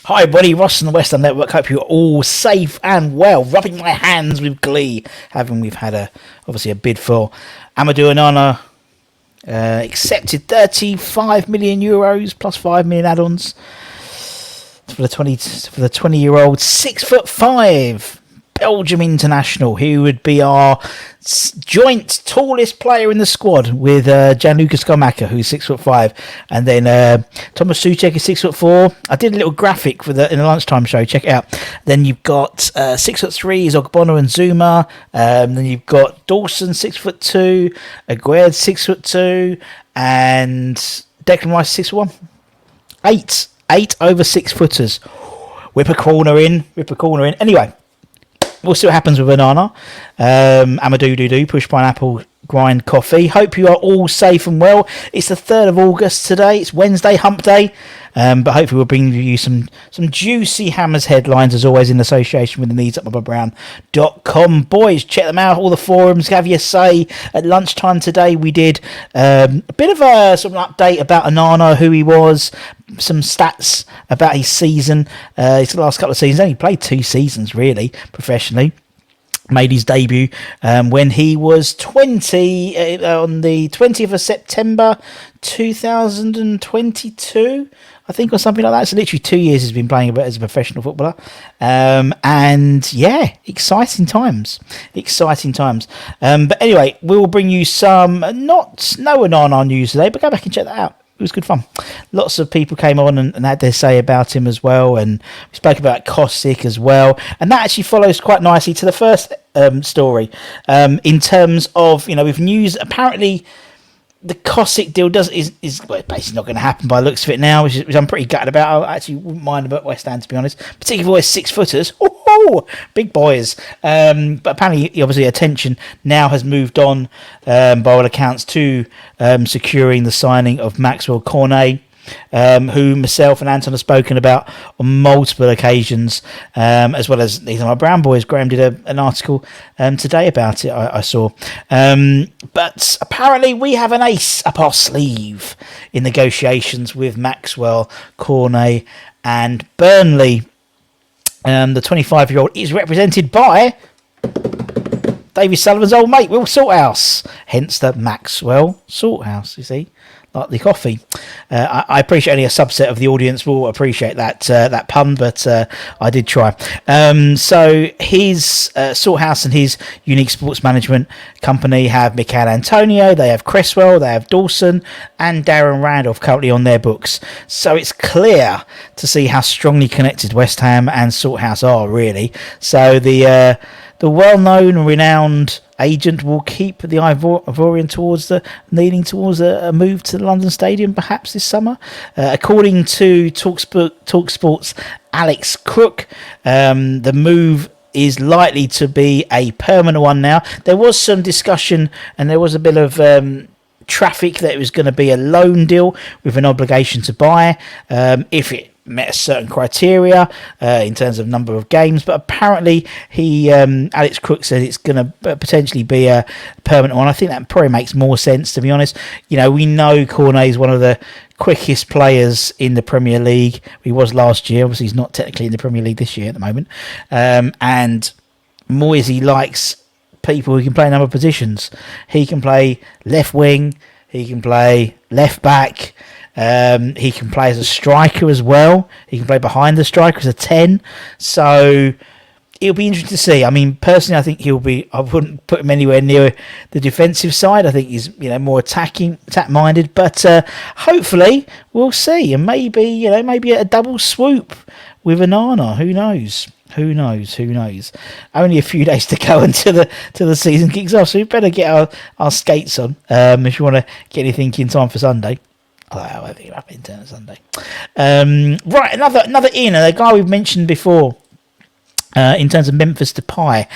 Hi everybody, Ross on the West Ham Network. Hope you're all safe and well. Rubbing my hands with glee, having we've had obviously a bid for Amadou Onana. Accepted 35 million euros plus 5 million add-ons for the 20-year-old 6'5" Belgium international, who would be our joint tallest player in the squad with Gianluca Scamacca, who's 6'5", and then Thomas Soucek is 6'4". I did a little graphic for in the lunchtime show. Check it out. Then you've got 6'3" is Ogbono and Zuma. Then you've got Dawson 6'2", Aguerd 6'2", and Declan Rice 6'1". Eight over 6 footers. Whip a corner in. Anyway. We'll see what happens with Onana. Amadou push pineapple grind coffee. Hope you are all safe and well. It's the 3rd of August today. It's Wednesday, hump day. But hopefully we'll bring you some juicy Hammers headlines, as always, in association with the needs at BobBrown.com. Boys, check them out, all the forums. Have your say. At lunchtime today, we did a bit of a sort of update about Onana, who he was, some stats about his season. His last couple of seasons, only played 2 seasons, really, professionally. Made his debut when he was 20 on the 20th of September 2022, I think, or something like that. So literally 2 years he's been playing as a professional footballer. And yeah, exciting times. But anyway, we will bring you some no Onana news today, but go back and check that out. It was good fun. Lots of people came on and had their say about him as well, and we spoke about Kostic as well, and that actually follows quite nicely to the first story in terms of, with news. Apparently the Kostic deal is basically not going to happen by the looks of it now, which I'm pretty gutted about. I actually wouldn't mind about West Ham, to be honest, particularly for 6 footers. Big boys. But apparently, obviously, attention now has moved on, by all accounts, to securing the signing of Maxwell Cornet, who myself and Anton have spoken about on multiple occasions, as well as these are my Brown boys. Graham did an article today about it, I saw. But apparently we have an ace up our sleeve in negotiations with Maxwell, Cornet and Burnley. The 25-year-old is represented by Davy Sullivan's old mate, Will Salthouse, hence the Maxwell Salthouse, you see, like the coffee. I appreciate only a subset of the audience will appreciate that pun, but I did try. So his Salthouse and his unique sports management company have Michael Antonio, they have Cresswell, they have Dawson, and Darren Randolph currently on their books. So it's clear to see how strongly connected West Ham and Salthouse are, really. So the well-known and renowned agent will keep the Ivorian leaning towards a move to the London Stadium perhaps this summer. According to TalkSport's Alex Crook, the move is likely to be a permanent one now. There was some discussion and there was a bit of traffic that it was going to be a loan deal with an obligation to buy if it met a certain criteria in terms of number of games, but apparently Alex Crook said it's going to potentially be a permanent one. I think that probably makes more sense, to be honest. We know Cornet is one of the quickest players in the Premier League. He was last year. Obviously he's not technically in the Premier League this year at the moment, and Moisey likes people who can play a number of positions. He can play left wing, he can play left back, he can play as a striker as well. He can play behind the striker as a 10. So it'll be interesting to see. I mean, personally, I think I wouldn't put him anywhere near the defensive side. I think he's more attack minded. But hopefully we'll see, and maybe a double swoop with Onana. Who knows? Only a few days to go until the season kicks off, so we better get our skates on if you want to get anything in time for Sunday. I think it'll happen in turn Sunday. Right, another Ian, a guy we've mentioned before. In terms of Memphis Depay,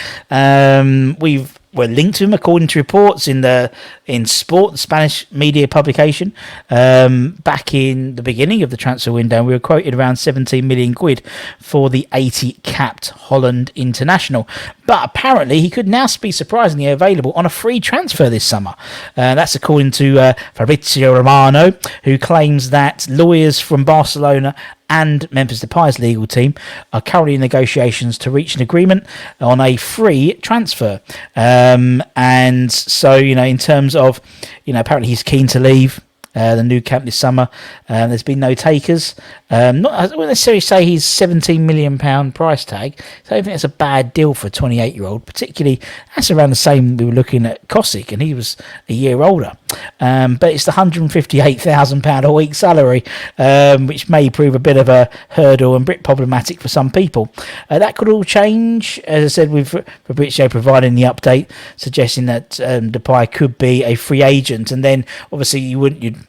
we're linked to him according to reports in Sport, the Spanish media publication, back in the beginning of the transfer window. We were quoted around 17 million quid for the 80 capped Holland international. But apparently he could now be surprisingly available on a free transfer this summer. That's according to Fabrizio Romano, who claims that lawyers from Barcelona and Memphis Depay's legal team are currently in negotiations to reach an agreement on a free transfer. And so, in terms of, apparently he's keen to leave the new camp this summer. There's been no takers. I wouldn't necessarily say he's £17 million price tag, so I don't think that's a bad deal for a 28-year-old. Particularly, that's around the same we were looking at Kosic, and he was a year older. But it's the £158,000 a week salary, which may prove a bit of a hurdle and a bit problematic for some people. That could all change, as I said, with Fabrizio providing the update, suggesting that Depay could be a free agent, and then obviously it wouldn't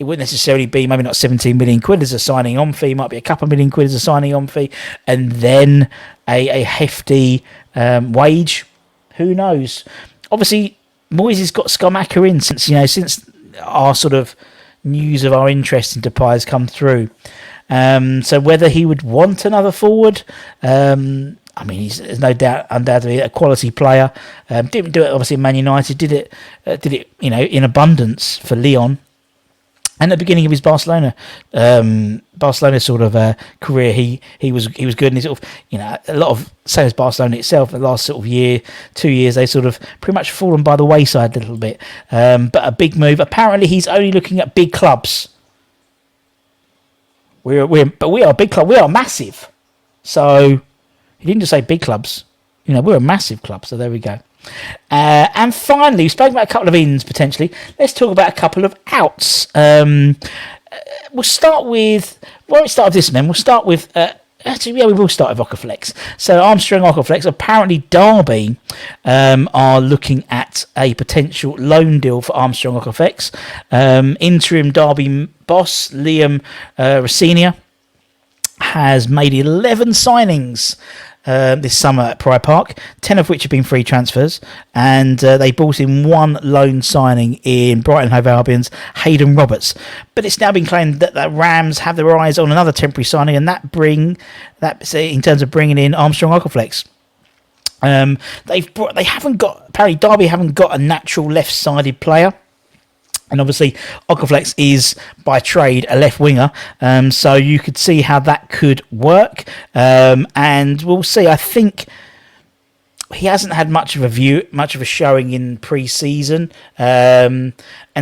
necessarily be, maybe not 17 million quid as a signing on fee, might be a couple of million quid as a signing on fee, and then a hefty wage. Who knows? Obviously, Moyes has got Skamaka in since our sort of news of our interest in Depay has come through. So whether he would want another forward, there's no doubt, undoubtedly, a quality player. Didn't do it obviously in Man United. Did it in abundance for Lyon. And at the beginning of his Barcelona sort of career, he was good, and he sort of, a lot of, same as Barcelona itself, the last sort of 2 years, they sort of pretty much fallen by the wayside a little bit. But a big move. Apparently, he's only looking at big clubs. We are a big club. We are massive. So he didn't just say big clubs. We're a massive club. So there we go. And finally, we've spoken about a couple of ins potentially. Let's talk about a couple of outs. We'll start with. Why don't we start with this, man? We'll start with. We will start with Oko-Flex. So Armstrong Oko-Flex. Apparently, Derby are looking at a potential loan deal for Armstrong Oko-Flex. Interim Derby boss Liam Rossinia has made 11 signings this summer at Pride Park, 10 of which have been free transfers, and they brought in one loan signing in Brighton Hove Albion's Hayden Roberts. But it's now been claimed that the Rams have their eyes on another temporary signing, and that in terms of bringing in Armstrong Oko-Flex. Apparently Derby haven't got a natural left-sided player. And obviously, Oko-Flex is by trade a left winger, so you could see how that could work. And we'll see. I think he hasn't had much of a showing in pre-season, and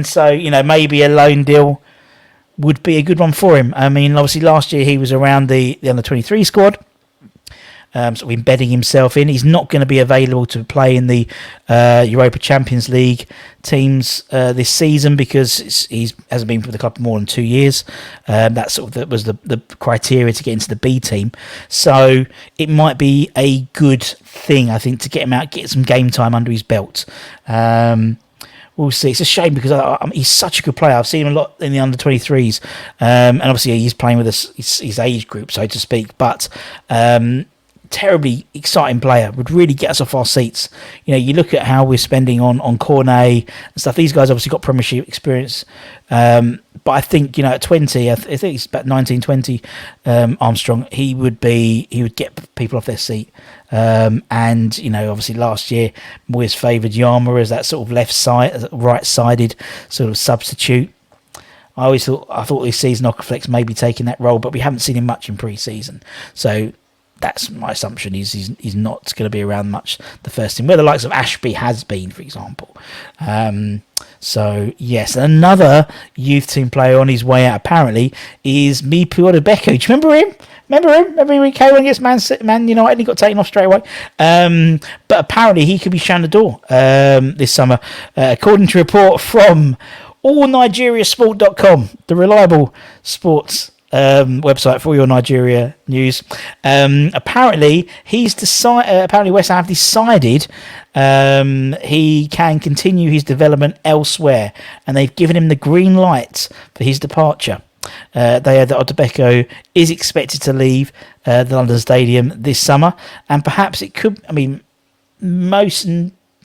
so maybe a loan deal would be a good one for him. I mean, obviously last year he was around the under-23 squad. Sort of embedding himself in. He's not going to be available to play in the Europa Champions League teams this season because he hasn't been for the club for more than 2 years. That was the criteria to get into the B team. So it might be a good thing, I think, to get him out, get some game time under his belt. We'll see. It's a shame because he's such a good player. I've seen him a lot in the under-23s, and obviously he's playing with his age group, so to speak. But terribly exciting player, would really get us off our seats. You look at how we're spending on Cornet and stuff. These guys obviously got Premiership experience, but I think at 20, I think he's about 19, 20. Armstrong, he would get people off their seat. And obviously last year Moyes favoured Yarma as that sort of right-sided sort of substitute. I thought this season Oko-Flex may be taking that role, but we haven't seen him much in pre-season, so that's my assumption. He's not going to be around much the first team, where the likes of Ashby has been, for example. So yes, another youth team player on his way out apparently is Mipo Depay. Do you remember him? Remember when he came against Man United and he got taken off straight away? But apparently he could be shown the door this summer, according to a report from allnigeriasport.com, the reliable sports website for your Nigeria news. Apparently West Ham have decided he can continue his development elsewhere, and they've given him the green light for his departure. they heard that Odebeko is expected to leave the London Stadium this summer, and perhaps it could, most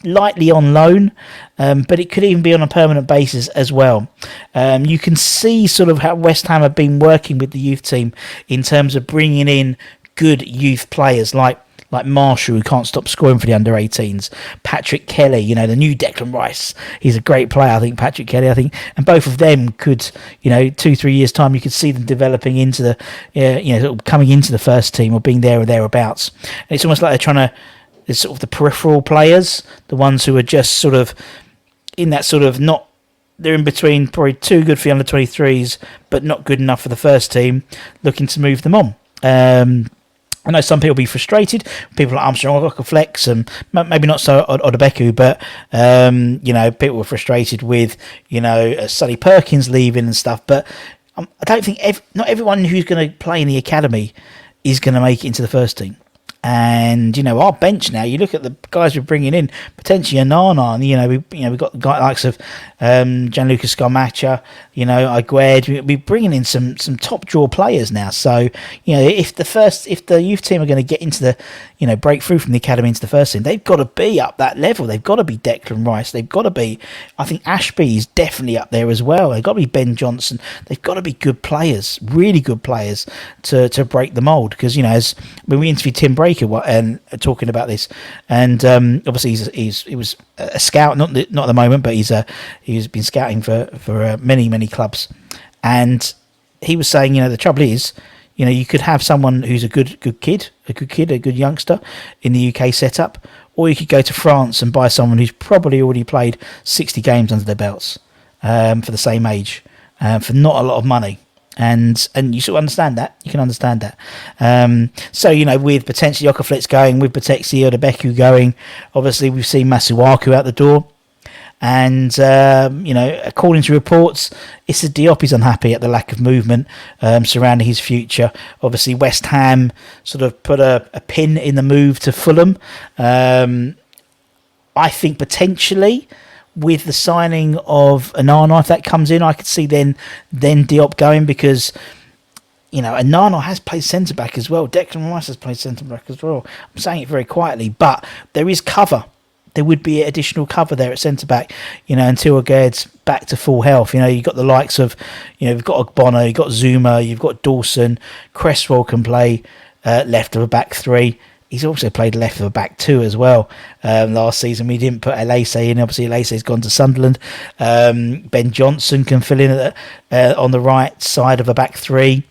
likely on loan, but it could even be on a permanent basis as well. You can see sort of how West Ham have been working with the youth team in terms of bringing in good youth players like Marshall, who can't stop scoring for the under-18s. Patrick Kelly, the new Declan Rice. He's a great player, I think, Patrick Kelly, And both of them could, 2-3 years' time, you could see them developing into the, sort of coming into the first team or being there or thereabouts. And it's almost like they're trying to, it's sort of the peripheral players, the ones who are just sort of in that sort of not, they're in between, probably too good for the under-23s, but not good enough for the first team, looking to move them on. I know some people will be frustrated. People like Armstrong, Oko-Flex, and maybe not so Odebeko, but people were frustrated with Sonny Perkins leaving and stuff. But I don't think not everyone who's going to play in the academy is going to make it into the first team. And our bench now, you look at the guys we're bringing in, potentially Onana, and we've got the guy likes of Gianluca Scamacca, Aguerd. We're bringing in some top draw players now. So if the youth team are going to get into the break through from the academy into the first team, they've got to be up that level. They've got to be Declan Rice. They've got to be, I think Ashby is definitely up there as well. They've got to be Ben Johnson. They've got to be good players, really good players to break the mould. Because as when we interviewed Tim Breaker and talking about this, and obviously he was a scout, not at the moment, but he's been scouting for many clubs, and he was saying the trouble is you could have someone who's a good youngster in the UK setup, or you could go to France and buy someone who's probably already played 60 games under their belts for the same age for not a lot of money. And you sort of understand that. You can understand that. So, with potentially Oko-Flex going, with potentially Odebeko going, obviously we've seen Masuaku out the door. And, according to reports, Issa Diop is unhappy at the lack of movement surrounding his future. Obviously, West Ham sort of put a pin in the move to Fulham. I think potentially with the signing of Onana, if that comes in, I could see then Diop going, because Onana has played centre back as well. Declan Rice has played centre back as well. I'm saying it very quietly, but there is cover. There would be additional cover there at centre back, until Aguerd's back to full health. You've got the likes of, you've got Ogbono, you've got Zuma, you've got Dawson. Cresswell can play left of a back three. He's also played left of a back two as well. Last season, we didn't put Elise in. Obviously, Elise's gone to Sunderland. Ben Johnson can fill in on the right side of a back three.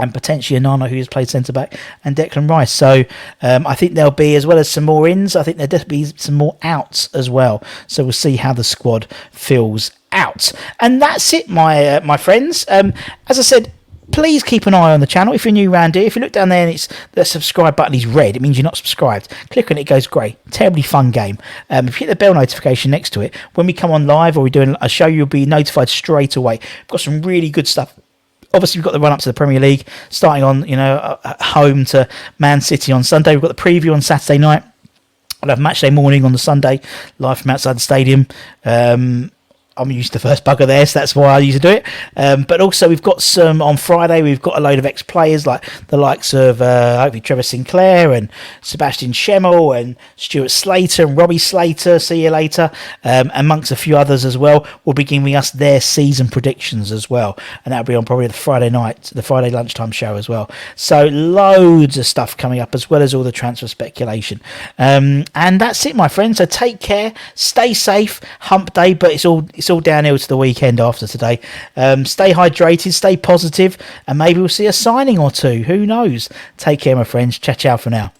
And potentially Onana, who has played centre-back, and Declan Rice. So I think there'll be, as well as some more ins, I think there'll definitely be some more outs as well. So we'll see how the squad fills out. And that's it, my friends. As I said, please keep an eye on the channel if you're new around here. If you look down there and it's the subscribe button is red, it means you're not subscribed. Click on it, it goes grey. Terribly fun game. If you hit the bell notification next to it, when we come on live or we're doing a show, you'll be notified straight away. We've got some really good stuff. Obviously, we've got the run-up to the Premier League, starting on, at home to Man City on Sunday. We've got the preview on Saturday night. We'll have match day morning on the Sunday, live from outside the stadium. I'm used to the first bugger there, so that's why I used to do it. But also, we've got some on Friday. We've got a load of ex-players like the likes of hopefully Trevor Sinclair and Sebastian Schemmel and Stuart Slater and Robbie Slater. See you later, amongst a few others as well. Will be giving us their season predictions as well, and that'll be on probably the Friday night, the Friday lunchtime show as well. So loads of stuff coming up, as well as all the transfer speculation. And that's it, my friends. So take care, stay safe. Hump day, but it's all downhill to the weekend after today. Stay hydrated, stay positive, and maybe we'll see a signing or two. Who knows? Take care, my friends. Ciao for now.